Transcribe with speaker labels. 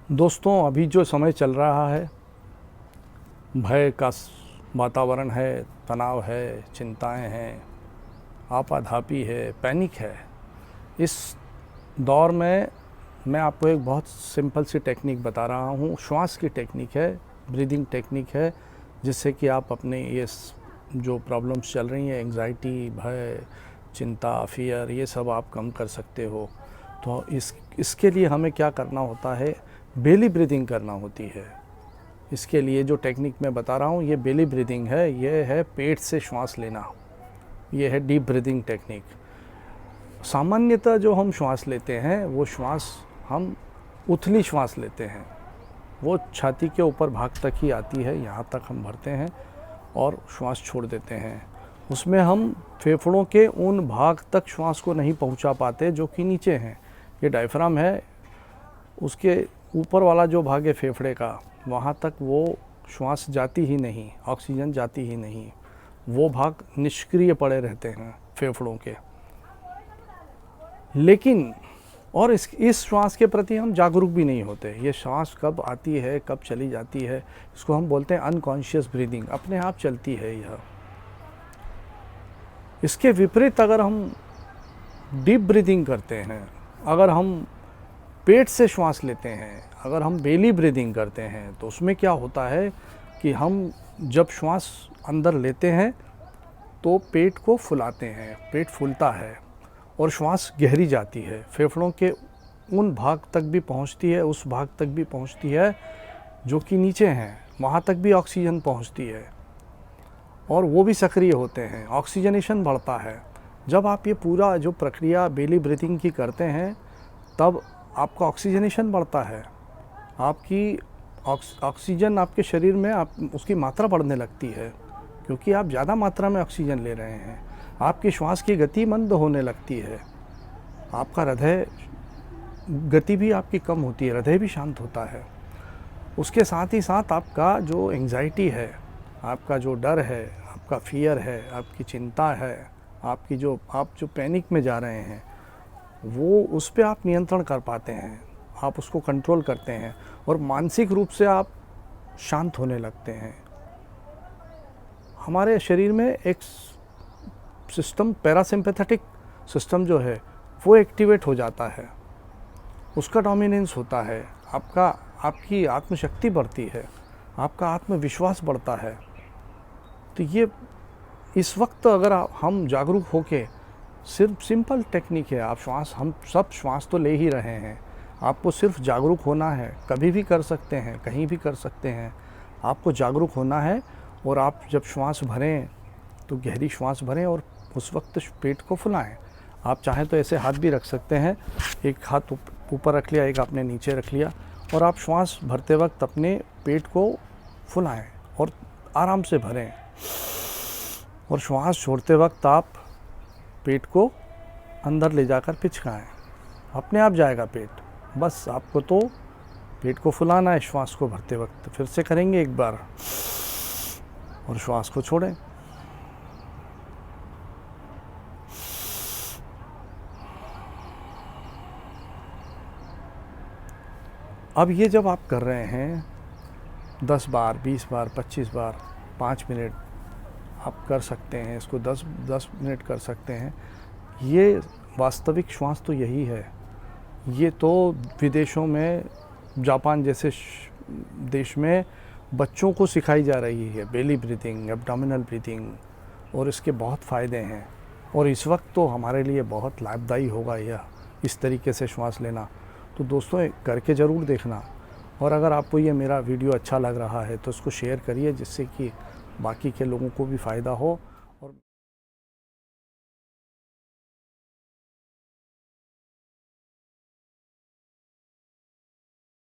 Speaker 1: दोस्तों, अभी जो समय चल रहा है, भय का वातावरण है, तनाव है, चिंताएं हैं, आपाधापी है, पैनिक है। इस दौर में मैं आपको एक बहुत सिंपल सी टेक्निक बता रहा हूँ। श्वास की टेक्निक है, ब्रीदिंग टेक्निक है, जिससे कि आप अपने ये जो प्रॉब्लम्स चल रही हैं, एंग्जाइटी, भय, चिंता, फियर, ये सब आप कम कर सकते हो। तो इसके लिए हमें क्या करना होता है, बेली ब्रीदिंग करना होती है। इसके लिए जो टेक्निक मैं बता रहा हूँ, ये बेली ब्रीदिंग है, ये है पेट से श्वास लेना, ये है डीप ब्रीदिंग टेक्निक। सामान्यतः जो हम श्वास लेते हैं वो श्वास हम उथली श्वास लेते हैं, वो छाती के ऊपर भाग तक ही आती है, यहाँ तक हम भरते हैं और श्वास छोड़ देते हैं। उसमें हम फेफड़ों के उन भाग तक श्वास को नहीं पहुँचा पाते जो कि नीचे हैं। ये डायफ्राम है, उसके ऊपर वाला जो भाग है फेफड़े का, वहाँ तक वो श्वास जाती ही नहीं, ऑक्सीजन जाती ही नहीं, वो भाग निष्क्रिय पड़े रहते हैं फेफड़ों के। लेकिन और इस श्वास के प्रति हम जागरूक भी नहीं होते। ये श्वास कब आती है, कब चली जाती है, इसको हम बोलते हैं अनकॉन्शियस ब्रीदिंग, अपने आप चलती है यह। इसके विपरीत अगर हम डीप ब्रीदिंग करते हैं, अगर हम पेट से श्वास लेते हैं, अगर हम बेली ब्रीदिंग करते हैं, तो उसमें क्या होता है कि हम जब श्वास अंदर लेते हैं तो पेट को फुलाते हैं, पेट फूलता है और श्वास गहरी जाती है, फेफड़ों के उन भाग तक भी पहुंचती है, उस भाग तक भी पहुंचती है जो कि नीचे हैं, वहाँ तक भी ऑक्सीजन पहुंचती है और वो भी सक्रिय होते हैं, ऑक्सीजनेशन बढ़ता है। जब आप ये पूरा जो प्रक्रिया बेली ब्रीथिंग की करते हैं, तब आपका ऑक्सीजनेशन बढ़ता है, आपकी ऑक्सीजन आपके शरीर में उसकी मात्रा बढ़ने लगती है, क्योंकि आप ज़्यादा मात्रा में ऑक्सीजन ले रहे हैं। आपकी श्वास की गति मंद होने लगती है, आपका हृदय गति भी आपकी कम होती है, हृदय भी शांत होता है। उसके साथ ही साथ आपका जो एंग्जाइटी है, आपका जो डर है, आपका फियर है, आपकी चिंता है, आप जो पैनिक में जा रहे हैं, वो उस पे आप नियंत्रण कर पाते हैं, आप उसको कंट्रोल करते हैं और मानसिक रूप से आप शांत होने लगते हैं। हमारे शरीर में एक सिस्टम, पैरासिम्पैथेटिक सिस्टम जो है, वो एक्टिवेट हो जाता है, उसका डोमिनेंस होता है, आपकी आत्मशक्ति बढ़ती है, आपका आत्मविश्वास बढ़ता है। तो ये इस वक्त अगर हम जागरूक होके, सिर्फ सिंपल टेक्निक है, हम सब श्वास तो ले ही रहे हैं, आपको सिर्फ जागरूक होना है। कभी भी कर सकते हैं, कहीं भी कर सकते हैं, आपको जागरूक होना है। और आप जब श्वास भरें तो गहरी श्वास भरें और उस वक्त पेट को फुलाएं। आप चाहें तो ऐसे हाथ भी रख सकते हैं, एक हाथ ऊपर रख लिया, एक आपने नीचे रख लिया, और आप श्वास भरते वक्त अपने पेट को फुलाएं और आराम से भरें। और श्वास छोड़ते वक्त आप पेट को अंदर ले जाकर पिचकाएं, अपने आप जाएगा पेट। बस आपको तो पेट को फुलाना है श्वास को भरते वक्त। फिर से करेंगे एक बार और श्वास को छोड़ें। अब ये जब आप कर रहे हैं 10 बार, 20 बार, 25 बार, 5 मिनट आप कर सकते हैं, इसको 10 मिनट कर सकते हैं। ये वास्तविक श्वास तो यही है। ये तो विदेशों में, जापान जैसे देश में बच्चों को सिखाई जा रही है बेली ब्रीथिंग, एब्डोमिनल ब्रीथिंग, और इसके बहुत फ़ायदे हैं। और इस वक्त तो हमारे लिए बहुत लाभदायी होगा यह इस तरीके से श्वास लेना। तो दोस्तों, करके ज़रूर देखना। और अगर आपको ये मेरा वीडियो अच्छा लग रहा है तो इसको शेयर करिए, जिससे कि बाकी के लोगों को भी फ़ायदा हो।